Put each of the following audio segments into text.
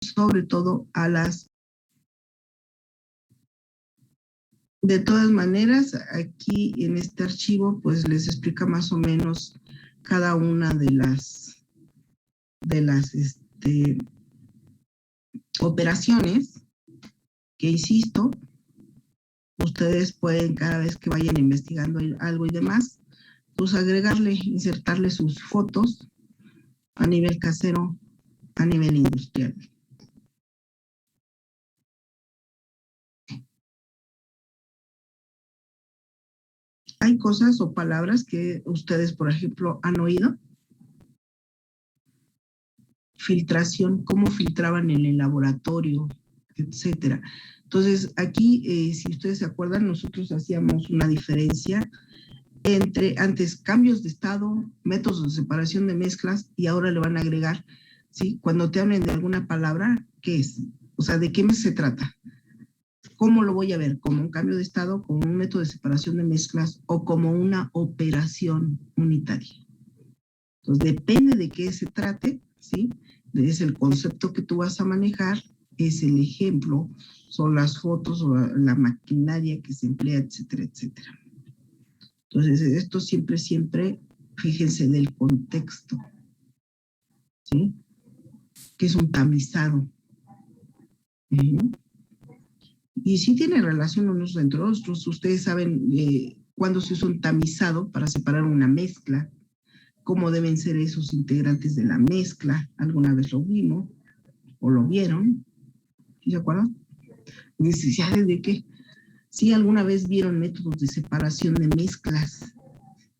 sobre todo a las... De todas maneras, aquí en este archivo, pues les explica más o menos cada una de las operaciones que, insisto, ustedes pueden, cada vez que vayan investigando algo y demás, pues agregarle, insertarle sus fotos a nivel casero, a nivel industrial. Hay cosas o palabras que ustedes, por ejemplo, han oído. Filtración, cómo filtraban en el laboratorio, etcétera. Entonces, aquí, si ustedes se acuerdan, nosotros hacíamos una diferencia entre antes cambios de estado, métodos de separación de mezclas, y ahora le van a agregar, ¿sí? Cuando te hablen de alguna palabra, ¿qué es? O sea, ¿de qué se trata? ¿Cómo lo voy a ver? ¿Como un cambio de estado, como un método de separación de mezclas o como una operación unitaria? Entonces, depende de qué se trate, ¿sí? Es el concepto que tú vas a manejar, es el ejemplo, son las fotos o la maquinaria que se emplea, etcétera, etcétera. Entonces, esto siempre, fíjense del contexto, ¿sí? Que es un tamizado. Y sí tiene relación unos entre otros. Ustedes saben cuándo se usa un tamizado para separar una mezcla, cómo deben ser esos integrantes de la mezcla. ¿Alguna vez lo vimos o lo vieron? ¿Sí se acuerdan? Dice, ¿ya desde qué? Sí, alguna vez vieron métodos de separación de mezclas,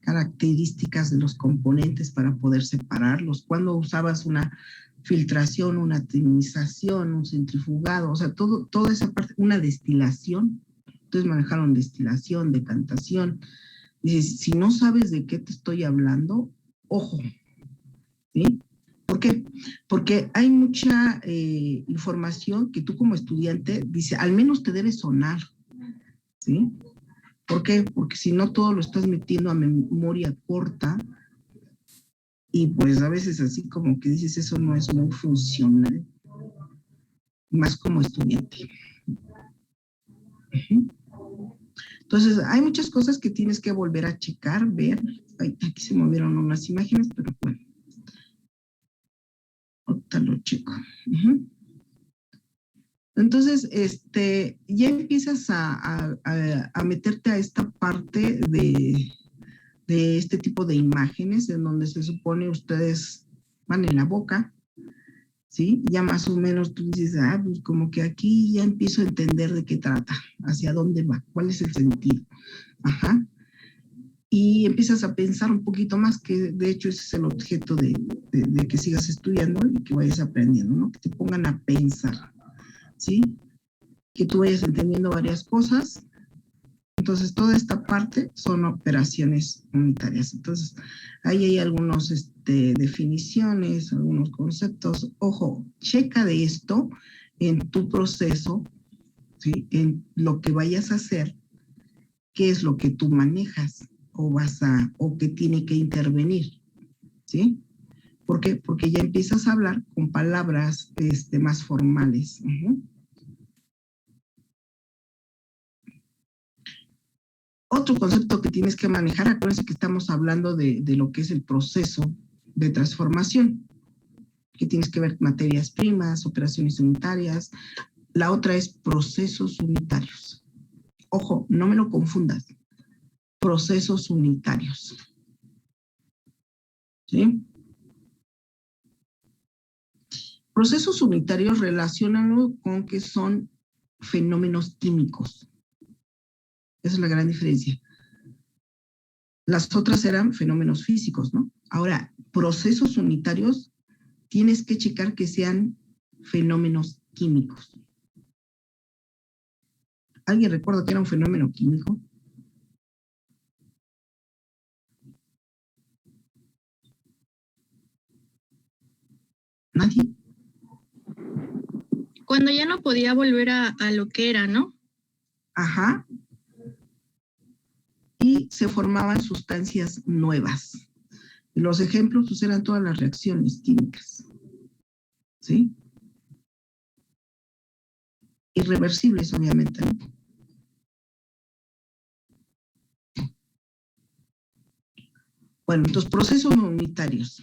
características de los componentes para poder separarlos. Cuando usabas una filtración, una atemización, un centrifugado, o sea, toda esa parte, una destilación. Entonces manejaron destilación, decantación. Dices, si no sabes de qué te estoy hablando, ojo, ¿sí? ¿Por qué? Porque hay mucha información que tú como estudiante dice, al menos te debe sonar, ¿sí? ¿Por qué? Porque si no todo lo estás metiendo a memoria corta y pues a veces así como que dices eso no es muy funcional, más como estudiante. Entonces hay muchas cosas que tienes que volver a checar, ver. Ay, aquí se movieron unas imágenes, pero bueno. Ahorita lo checo. Entonces, ya empiezas a meterte a esta parte de este tipo de imágenes en donde se supone ustedes van en la boca, ¿sí? Ya más o menos tú dices, pues como que aquí ya empiezo a entender de qué trata, hacia dónde va, cuál es el sentido. Ajá. Y empiezas a pensar un poquito más, que de hecho ese es el objeto de que sigas estudiando y que vayas aprendiendo, ¿no? Que te pongan a pensar, ¿sí? Que tú vayas entendiendo varias cosas. Entonces, toda esta parte son operaciones unitarias. Entonces, ahí hay algunas definiciones, algunos conceptos. Ojo, checa de esto en tu proceso, ¿sí? En lo que vayas a hacer, qué es lo que tú manejas o que tiene que intervenir, ¿sí? ¿Por qué? Porque ya empiezas a hablar con palabras más formales. Otro concepto que tienes que manejar, acuérdense que estamos hablando de lo que es el proceso de transformación, que tienes que ver materias primas, operaciones unitarias. La otra es procesos unitarios. Ojo, no me lo confundas. Procesos unitarios. ¿Sí? Procesos unitarios relacionan con que son fenómenos químicos. Esa es la gran diferencia. Las otras eran fenómenos físicos, ¿no? Ahora, procesos unitarios, tienes que checar que sean fenómenos químicos. ¿Alguien recuerda que era un fenómeno químico? ¿Nadie? Cuando ya no podía volver a lo que era, ¿no? Ajá. Y se formaban sustancias nuevas. Los ejemplos pues, eran todas las reacciones químicas. ¿Sí? irreversibles, obviamente, ¿no? Bueno, entonces, procesos unitarios.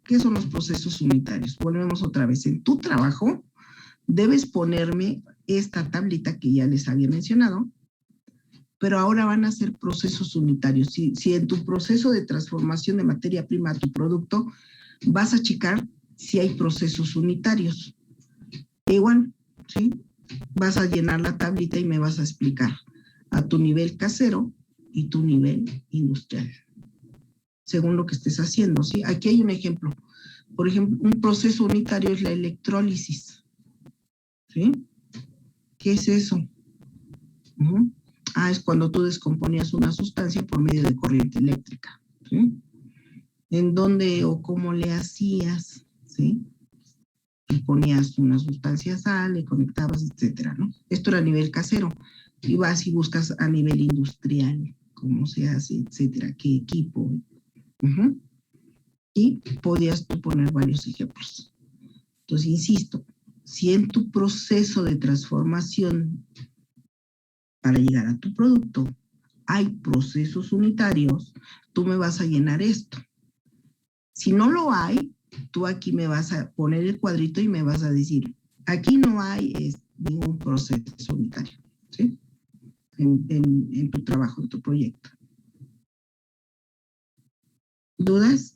¿Qué son los procesos unitarios? Volvemos otra vez. En tu trabajo, debes ponerme esta tablita que ya les había mencionado, pero ahora van a ser procesos unitarios. Si en tu proceso de transformación de materia prima a tu producto, vas a checar si hay procesos unitarios. Igual, ¿sí? Vas a llenar la tablita y me vas a explicar a tu nivel casero y tu nivel industrial, según lo que estés haciendo, ¿sí? Aquí hay un ejemplo. Por ejemplo, un proceso unitario es la electrólisis, ¿sí? ¿Qué es eso? Es cuando tú descomponías una sustancia por medio de corriente eléctrica, ¿sí? ¿En dónde o cómo le hacías? ¿Sí? Y ponías una sustancia sal, le conectabas, etcétera, ¿no? Esto era a nivel casero. Y vas y buscas a nivel industrial, cómo se hace, etcétera, qué equipo. Y podías tú poner varios ejemplos. Entonces, insisto, si en tu proceso de transformación para llegar a tu producto hay procesos unitarios, tú me vas a llenar esto. Si no lo hay, tú aquí me vas a poner el cuadrito y me vas a decir, aquí no hay ningún proceso unitario, ¿sí? En tu trabajo, en tu proyecto. ¿Dudas?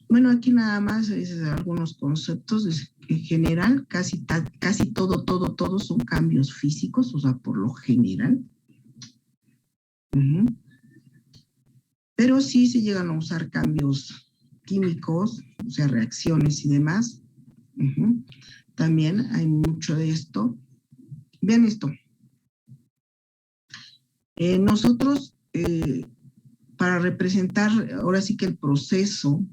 Bueno, aquí nada más algunos conceptos. En general, casi todo son cambios físicos, o sea, por lo general. Pero sí se llegan a usar cambios químicos, o sea, reacciones y demás. También hay mucho de esto. Vean esto. Nosotros, para representar ahora sí que el proceso,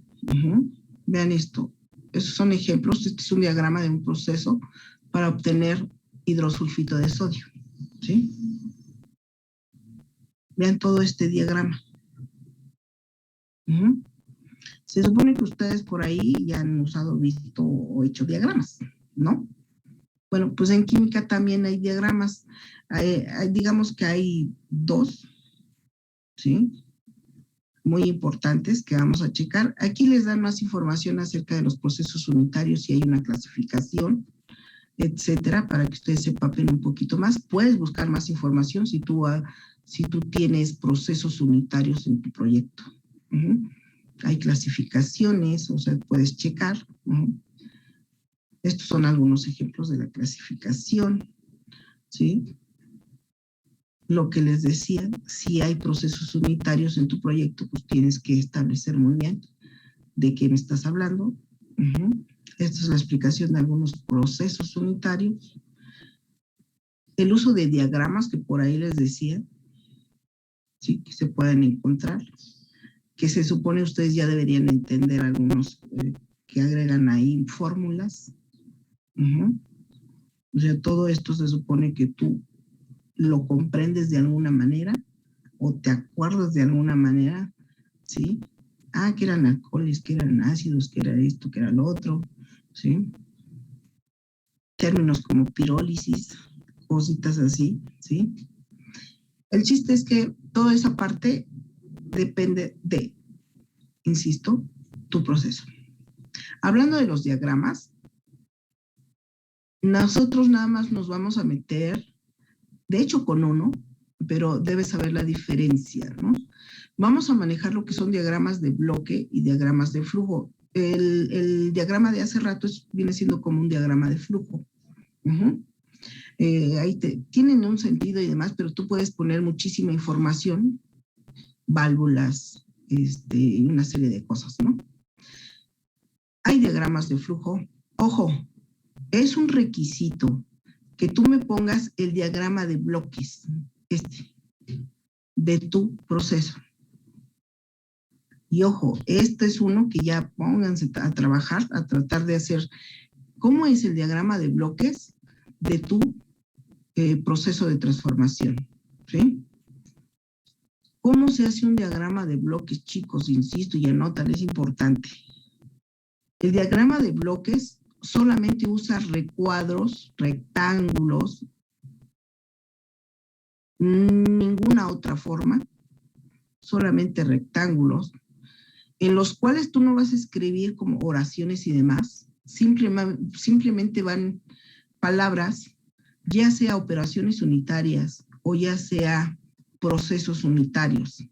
vean esto. Esos son ejemplos. Este es un diagrama de un proceso para obtener hidrosulfito de sodio, ¿sí? Vean todo este diagrama. Se supone que ustedes por ahí ya han visto o hecho diagramas, ¿no? Bueno, pues en química también hay diagramas. Digamos que hay dos, ¿sí? Muy importantes que vamos a checar. Aquí les dan más información acerca de los procesos unitarios, si hay una clasificación, etcétera, para que ustedes se empapen un poquito más. Puedes buscar más información si tú tienes procesos unitarios en tu proyecto. Hay clasificaciones, o sea, puedes checar. Estos son algunos ejemplos de la clasificación, ¿sí? Lo que les decía, si hay procesos unitarios en tu proyecto, pues tienes que establecer muy bien de qué me estás hablando. Esta es la explicación de algunos procesos unitarios. El uso de diagramas que por ahí les decía, ¿sí? Que se pueden encontrar, que se supone ustedes ya deberían entender algunos que agregan ahí fórmulas. O sea, todo esto se supone que tú lo comprendes de alguna manera o te acuerdas de alguna manera, ¿sí? Que eran alcoholes, que eran ácidos, que era esto, que era lo otro, ¿sí? Términos como pirólisis, cositas así, ¿sí? El chiste es que toda esa parte depende de, insisto, tu proceso. Hablando de los diagramas, nosotros nada más nos vamos a meter, de hecho con uno, pero debes saber la diferencia, ¿no? Vamos a manejar lo que son diagramas de bloque y diagramas de flujo. El diagrama de hace rato viene siendo como un diagrama de flujo. Ahí tienen un sentido y demás, pero tú puedes poner muchísima información, válvulas, una serie de cosas, ¿no? Hay diagramas de flujo. Ojo, es un requisito que tú me pongas el diagrama de bloques, de tu proceso. Y ojo, este es uno que ya pónganse a trabajar, a tratar de hacer cómo es el diagrama de bloques de tu proceso de transformación, ¿sí? ¿Cómo se hace un diagrama de bloques, chicos? Insisto y anotan, es importante. El diagrama de bloques solamente usa recuadros, rectángulos, ninguna otra forma, solamente rectángulos, en los cuales tú no vas a escribir como oraciones y demás, simplemente van palabras, ya sea operaciones unitarias o ya sea procesos unitarios,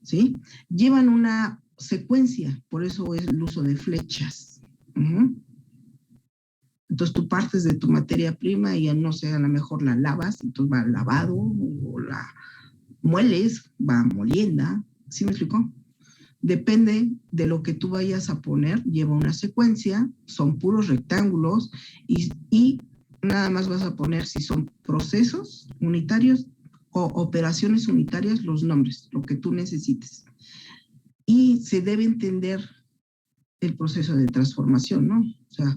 ¿sí? Llevan una secuencia, por eso es el uso de flechas. Entonces tú partes de tu materia prima y ya no sé, a lo mejor la lavas, entonces va lavado, o la mueles, va molienda, ¿sí me explicó? Depende de lo que tú vayas a poner, lleva una secuencia, son puros rectángulos y nada más vas a poner si son procesos unitarios o operaciones unitarias, los nombres, lo que tú necesites. Y se debe entender el proceso de transformación, ¿no? O sea,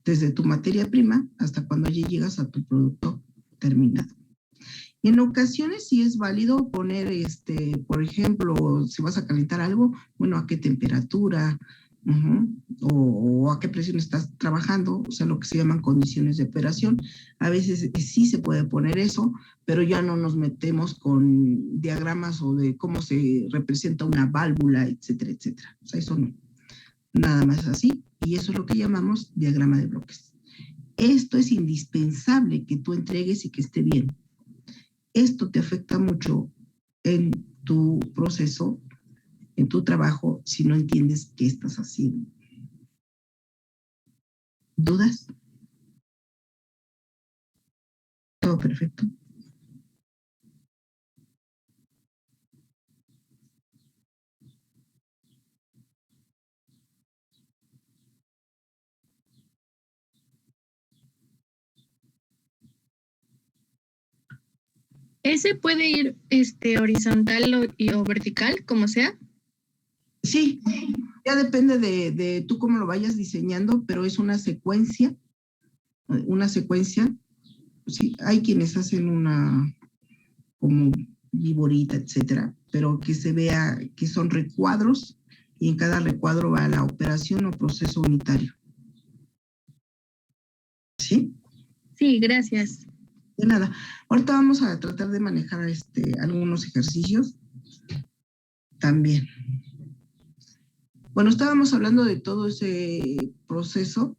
desde tu materia prima hasta cuando ya llegas a tu producto terminado. Y en ocasiones sí es válido poner, por ejemplo, si vas a calentar algo, bueno, a qué temperatura, o a qué presión estás trabajando, o sea, lo que se llaman condiciones de operación. A veces sí se puede poner eso, pero ya no nos metemos con diagramas o de cómo se representa una válvula, etcétera, etcétera. O sea, eso no. Nada más así, y eso es lo que llamamos diagrama de bloques. Esto es indispensable que tú entregues y que esté bien. Esto te afecta mucho en tu proceso, en tu trabajo, si no entiendes qué estás haciendo. ¿Dudas? Todo perfecto. ¿Ese puede ir horizontal o vertical, como sea? Sí, ya depende de tú cómo lo vayas diseñando, pero es una secuencia. Sí, hay quienes hacen una como viborita, etcétera, pero que se vea que son recuadros y en cada recuadro va la operación o proceso unitario. ¿Sí? Sí, gracias. De nada. Ahorita vamos a tratar de manejar algunos ejercicios también. Bueno, estábamos hablando de todo ese proceso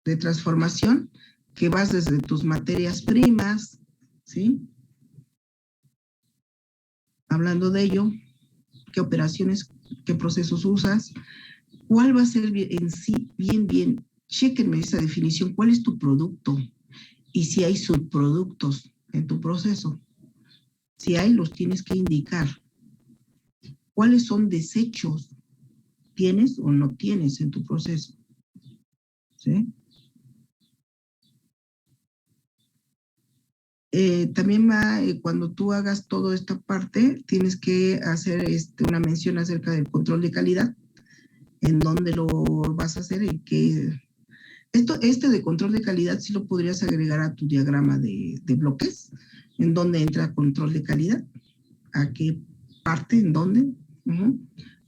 de transformación que vas desde tus materias primas, ¿sí? Hablando de ello, qué operaciones, qué procesos usas, cuál va a ser en sí, bien, chéquenme esa definición, cuál es tu producto y si hay subproductos en tu proceso. Si hay, los tienes que indicar. ¿Cuáles son desechos tienes o no tienes en tu proceso? ¿Sí? También va, cuando tú hagas toda esta parte, tienes que hacer una mención acerca del control de calidad, en dónde lo vas a hacer, en qué. Este de control de calidad sí lo podrías agregar a tu diagrama de bloques, en dónde entra control de calidad, a qué parte, en dónde.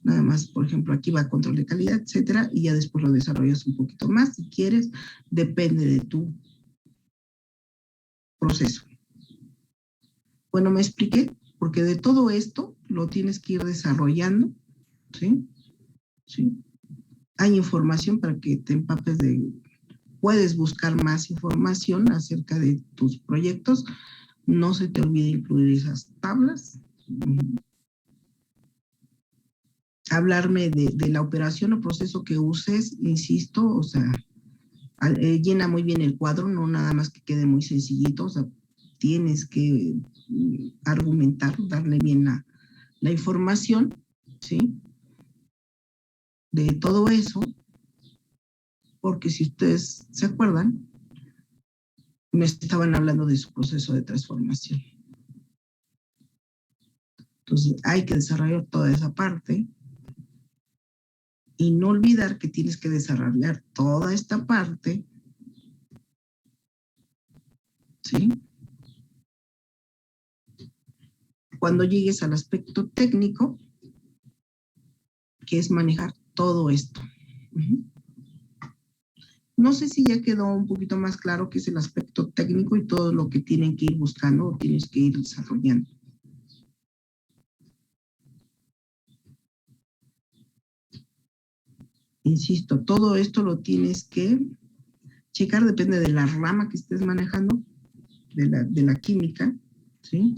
Nada más, por ejemplo, aquí va control de calidad, etcétera, y ya después lo desarrollas un poquito más si quieres, depende de tu proceso. Bueno, me expliqué, porque de todo esto lo tienes que ir desarrollando, ¿sí? Sí. Hay información para que te empapes puedes buscar más información acerca de tus proyectos. No se te olvide incluir esas tablas. Hablarme de la operación o proceso que uses, insisto, o sea, llena muy bien el cuadro, no nada más que quede muy sencillito, o sea, tienes que argumentar, darle bien la información, ¿sí? De todo eso, porque si ustedes se acuerdan, me estaban hablando de su proceso de transformación. Entonces, hay que desarrollar toda esa parte y no olvidar que tienes que desarrollar toda esta parte, ¿sí? Cuando llegues al aspecto técnico, que es manejar todo esto. No sé si ya quedó un poquito más claro qué es el aspecto técnico y todo lo que tienen que ir buscando o tienes que ir desarrollando. Insisto, todo esto lo tienes que checar, depende de la rama que estés manejando, de la química, ¿sí?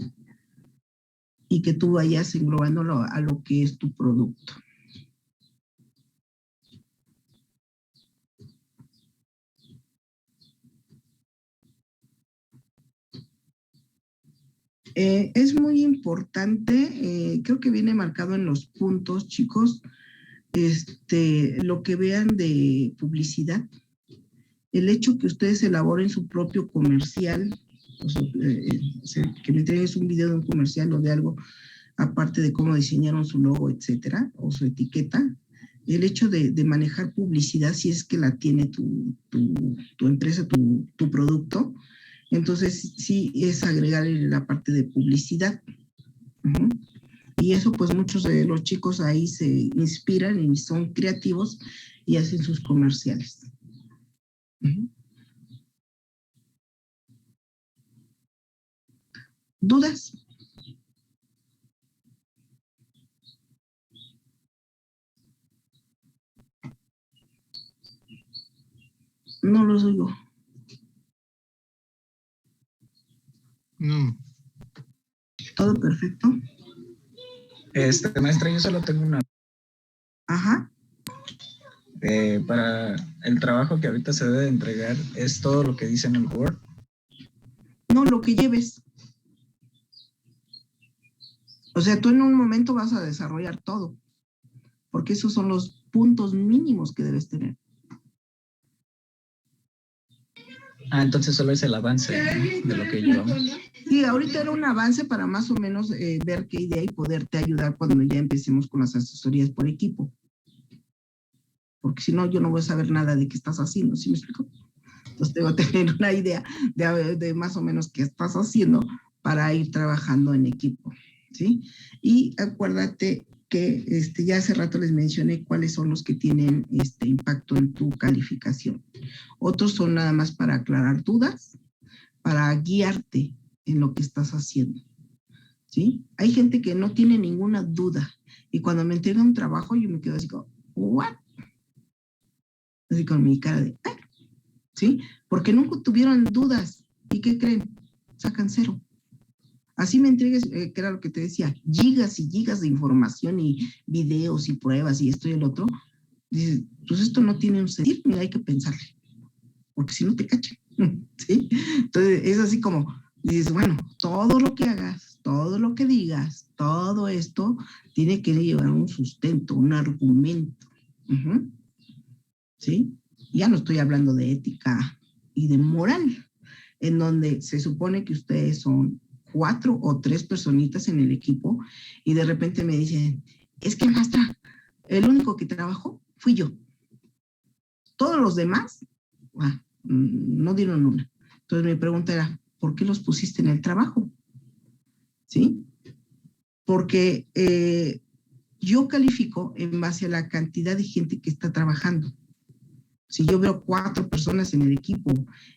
Y que tú vayas englobándolo a lo que es tu producto. Es muy importante, creo que viene marcado en los puntos, chicos, lo que vean de publicidad, el hecho que ustedes elaboren su propio comercial, o sea, que me entregues un video de un comercial o de algo, aparte de cómo diseñaron su logo, etcétera, o su etiqueta, el hecho de manejar publicidad, si es que la tiene tu empresa, tu producto, entonces sí es agregarle la parte de publicidad. Uh-huh. Y eso pues muchos de los chicos ahí se inspiran y son creativos y hacen sus comerciales. Uh-huh. ¿Dudas? No los oigo. No. ¿Todo perfecto? Maestra, yo solo tengo una. Ajá. Para el trabajo que ahorita se debe de entregar, ¿es todo lo que dice en el Word? No, lo que lleves. O sea, tú en un momento vas a desarrollar todo, porque esos son los puntos mínimos que debes tener. Entonces solo es el avance, ¿no?, de lo que llevamos. Sí, ahorita era un avance para más o menos ver qué idea y poderte ayudar cuando ya empecemos con las asesorías por equipo. Porque si no, yo no voy a saber nada de qué estás haciendo, ¿sí me explico? Entonces tengo que tener una idea de más o menos qué estás haciendo para ir trabajando en equipo, ¿sí? Y acuérdate que ya hace rato les mencioné cuáles son los que tienen impacto en tu calificación. Otros son nada más para aclarar dudas, para guiarte en lo que estás haciendo, ¿sí? Hay gente que no tiene ninguna duda y cuando me entrega un trabajo yo me quedo así como, ¿what? Así con mi cara de, ¿eh? ¿Sí? Porque nunca tuvieron dudas. ¿Y qué creen? Sacan 0. Así me entregues, que era lo que te decía, gigas y gigas de información y videos y pruebas y esto y el otro. Dices, pues esto no tiene un sentido, ni hay que pensarle, porque si no te cachan, ¿sí? Entonces es así como, dices, bueno, todo lo que hagas, todo lo que digas, todo esto tiene que llevar un sustento, un argumento. Uh-huh. ¿Sí? Ya no estoy hablando de ética y de moral, en donde se supone que ustedes son 4 o 3 personitas en el equipo y de repente me dicen, es que maestra, el único que trabajó fui yo. Todos los demás no dieron una. Entonces mi pregunta era, ¿por qué los pusiste en el trabajo? ¿Sí? Porque yo califico en base a la cantidad de gente que está trabajando. Si yo veo 4 personas en el equipo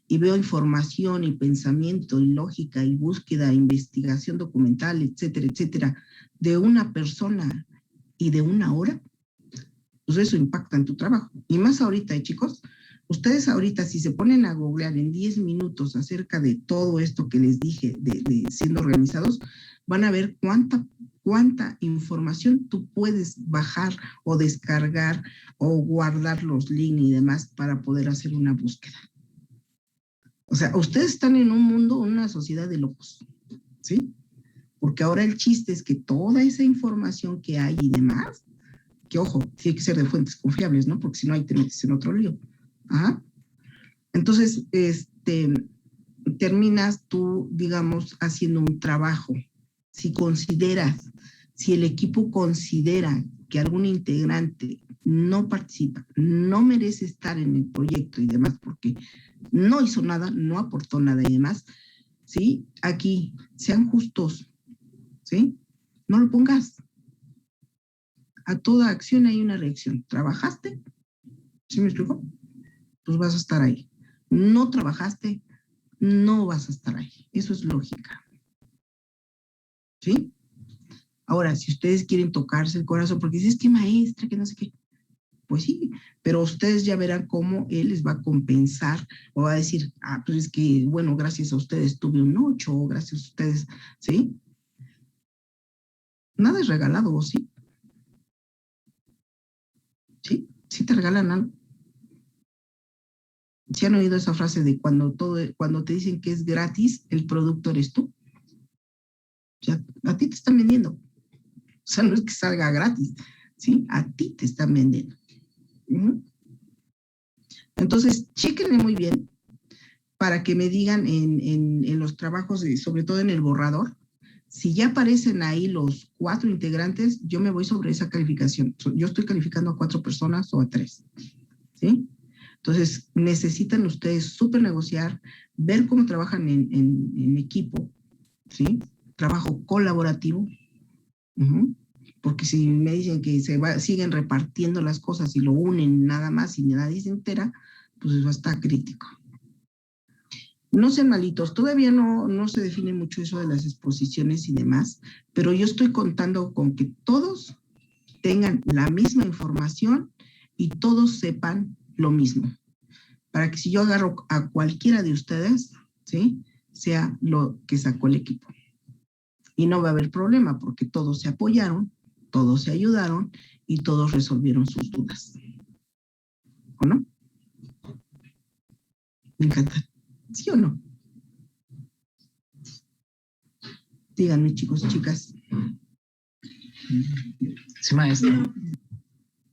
y veo información y pensamiento y lógica y búsqueda, investigación documental, etcétera, etcétera, de una persona y de 1 hora, pues eso impacta en tu trabajo. Y más ahorita, chicos, ustedes ahorita si se ponen a googlear en 10 minutos acerca de todo esto que les dije de siendo organizados, van a ver cuánta información tú puedes bajar o descargar o guardar los links y demás para poder hacer una búsqueda. O sea, ustedes están en un mundo, una sociedad de locos, ¿sí? Porque ahora el chiste es que toda esa información que hay y demás, que ojo, tiene que ser de fuentes confiables, ¿no? Porque si no, ahí te metes en otro lío. Ajá. Entonces, terminas tú, digamos, haciendo un trabajo. Si el equipo considera que algún integrante no participa, no merece estar en el proyecto y demás, porque no hizo nada, no aportó nada y demás, ¿sí? Aquí, sean justos, ¿sí? No lo pongas. A toda acción hay una reacción. ¿Trabajaste? ¿Sí me explico? pues vas a estar ahí. No trabajaste, no vas a estar ahí. Eso es lógica. ¿Sí? Ahora, si ustedes quieren tocarse el corazón, porque dices que maestra, que no sé qué, pues sí, pero ustedes ya verán cómo él les va a compensar o va a decir, pues es que, bueno, gracias a ustedes tuve un 8, o gracias a ustedes, ¿sí? Nada es regalado, ¿o sí? ¿Sí? ¿Sí te regalan algo? ¿Sí han oído esa frase de cuando te dicen que es gratis, el producto eres tú? O sea, a ti te están vendiendo. O sea, no es que salga gratis, ¿sí? A ti te están vendiendo. ¿Mm? Entonces, chéquenle muy bien para que me digan en los trabajos, sobre todo en el borrador, si ya aparecen ahí los 4 integrantes, yo me voy sobre esa calificación. Yo estoy calificando a 4 personas o a 3, ¿sí? Entonces, necesitan ustedes súper negociar, ver cómo trabajan en equipo, ¿sí? Trabajo colaborativo. Porque si me dicen que siguen repartiendo las cosas y lo unen nada más y nadie se entera, pues eso está crítico. No sean malitos, todavía no se define mucho eso de las exposiciones y demás, pero yo estoy contando con que todos tengan la misma información y todos sepan lo mismo, para que si yo agarro a cualquiera de ustedes, ¿sí? Sea lo que sacó el equipo. Y no va a haber problema porque todos se apoyaron, todos se ayudaron y todos resolvieron sus dudas. ¿O no? Me encanta. ¿Sí o no? Díganme, chicos y chicas. Sí, maestra.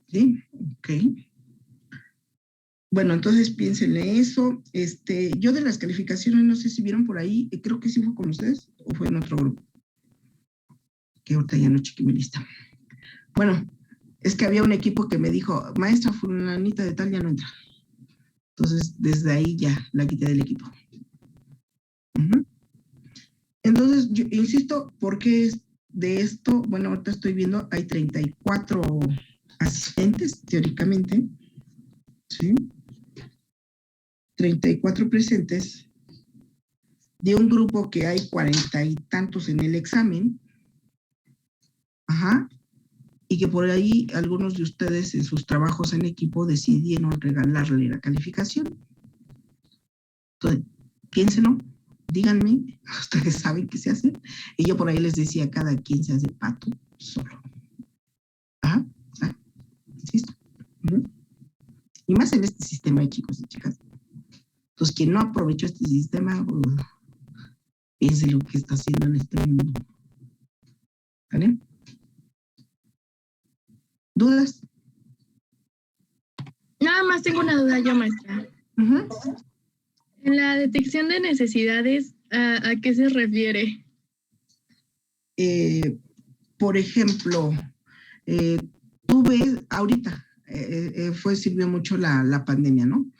¿Sí? Ok. Bueno, entonces piénsenle eso. Yo de las calificaciones, no sé si vieron por ahí, creo que sí fue con ustedes o fue en otro grupo, que ahorita ya no chequé mi lista. Bueno, es que había un equipo que me dijo, maestra fulanita de tal ya no entra. Entonces, desde ahí ya la quité del equipo. Entonces, yo insisto, porque de esto, bueno, ahorita estoy viendo, hay 34 asistentes, teóricamente, ¿sí? 34 presentes de un grupo que hay 40 y tantos en el examen, ajá, y que por ahí algunos de ustedes en sus trabajos en equipo decidieron regalarle la calificación. Entonces, piénsenlo, díganme, ustedes saben qué se hace. Y yo por ahí les decía, cada quien se hace pato solo. Ajá, insisto. Y más en este sistema de chicos y chicas. Entonces, quien no aprovechó este sistema, piense lo que está haciendo en este mundo. ¿Vale? ¿Dudas? Nada más tengo una duda yo, maestra. En la detección de necesidades, ¿a qué se refiere? Por ejemplo, tú ves ahorita, sirvió mucho la pandemia, ¿no?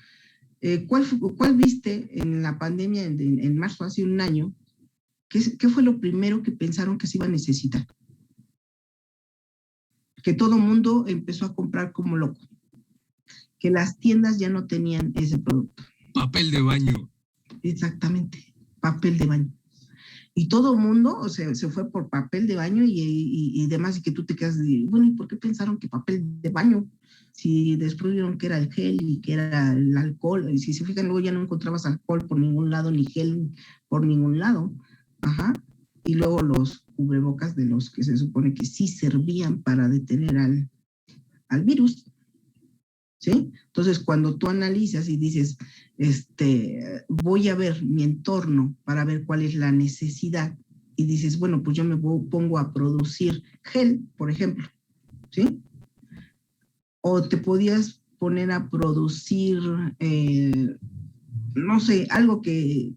¿Cuál viste en la pandemia en marzo, hace un año? ¿Qué fue lo primero que pensaron que se iba a necesitar? Que todo mundo empezó a comprar como loco. Que las tiendas ya no tenían ese producto. Papel de baño. Exactamente, papel de baño. Y todo el mundo, o sea, se fue por papel de baño y demás, y que tú te quedas de, bueno, ¿y por qué pensaron que papel de baño? Si después vieron que era el gel y que era el alcohol, y si se fijan, luego ya no encontrabas alcohol por ningún lado, ni gel por ningún lado. Ajá. Y luego los cubrebocas de los que se supone que sí servían para detener al virus. ¿Sí? Entonces, cuando tú analizas y dices, voy a ver mi entorno para ver cuál es la necesidad, y dices, bueno, pues yo me pongo a producir gel, por ejemplo, ¿sí? O te podías poner a producir, no sé, algo que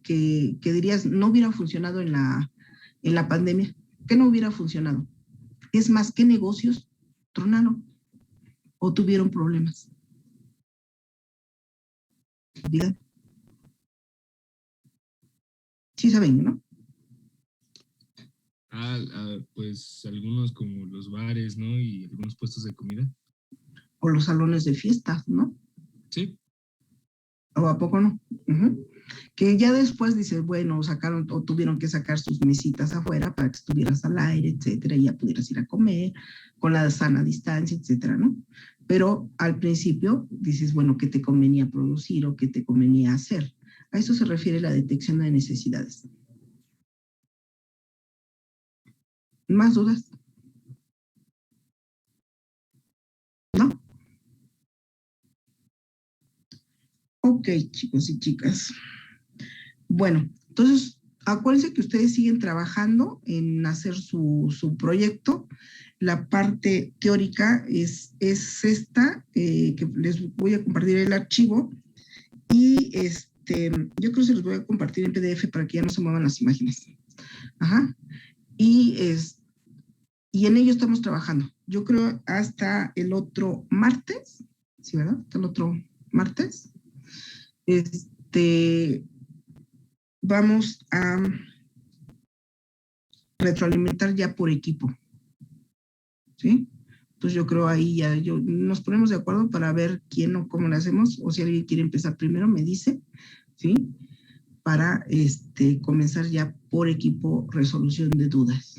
dirías, no hubiera funcionado en la pandemia. ¿Qué no hubiera funcionado? Es más, ¿qué negocios tronaron o tuvieron problemas? Digan. Sí saben, ¿no? Pues algunos como los bares, ¿no? Y algunos puestos de comida. O los salones de fiestas, ¿no? Sí. ¿O a poco no? Que ya después dices, bueno, sacaron o tuvieron que sacar sus mesitas afuera para que estuvieras al aire, etcétera, y ya pudieras ir a comer con la sana distancia, etcétera, ¿no? Pero al principio dices, bueno, ¿qué te convenía producir o qué te convenía hacer? A eso se refiere la detección de necesidades. ¿Más dudas? ¿No? Ok, chicos y chicas. Bueno, entonces, acuérdense que ustedes siguen trabajando en hacer su proyecto. La parte teórica es esta, que les voy a compartir el archivo. Y yo creo que se los voy a compartir en PDF para que ya no se muevan las imágenes. Ajá. Y en ello estamos trabajando. Yo creo hasta el otro martes, ¿sí, verdad? Hasta el otro martes. Vamos a retroalimentar ya por equipo. ¿Sí? Entonces yo creo ahí ya nos ponemos de acuerdo para ver quién o cómo lo hacemos, o si alguien quiere empezar primero, me dice, ¿sí? Para comenzar ya por equipo resolución de dudas.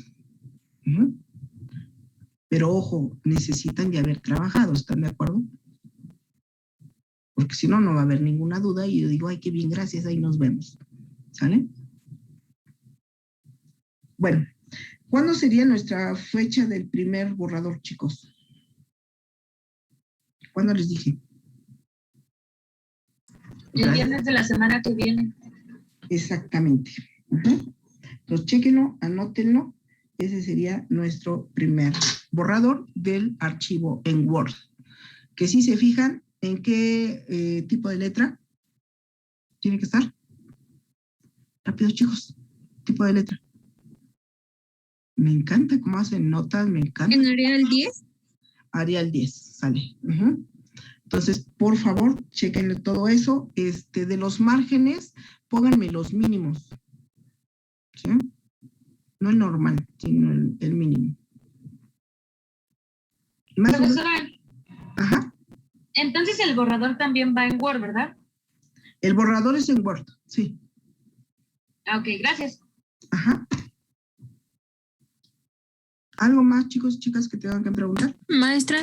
Pero ojo, necesitan ya haber trabajado, ¿están de acuerdo? Porque si no, no va a haber ninguna duda y yo digo, ay, qué bien, gracias, ahí nos vemos. ¿Sale? Bueno, ¿cuándo sería nuestra fecha del primer borrador, chicos? ¿Cuándo les dije? El viernes de la semana que viene. Exactamente. Entonces, chéquenlo, anótenlo. Ese sería nuestro primer borrador del archivo en Word. Que si se fijan en qué tipo de letra tiene que estar. Rápido, chicos. Tipo de letra. Me encanta cómo hacen notas, me encanta. ¿En Arial 10? Arial 10, sale. Entonces, por favor, chequenle todo eso. De los márgenes, pónganme los mínimos. ¿Sí? No el normal, sino el mínimo. Profesora, ajá. Entonces el borrador también va en Word, ¿verdad? El borrador es en Word, sí. Ok, gracias. Ajá. ¿Algo más, chicos y chicas, que tengan que preguntar? Maestra,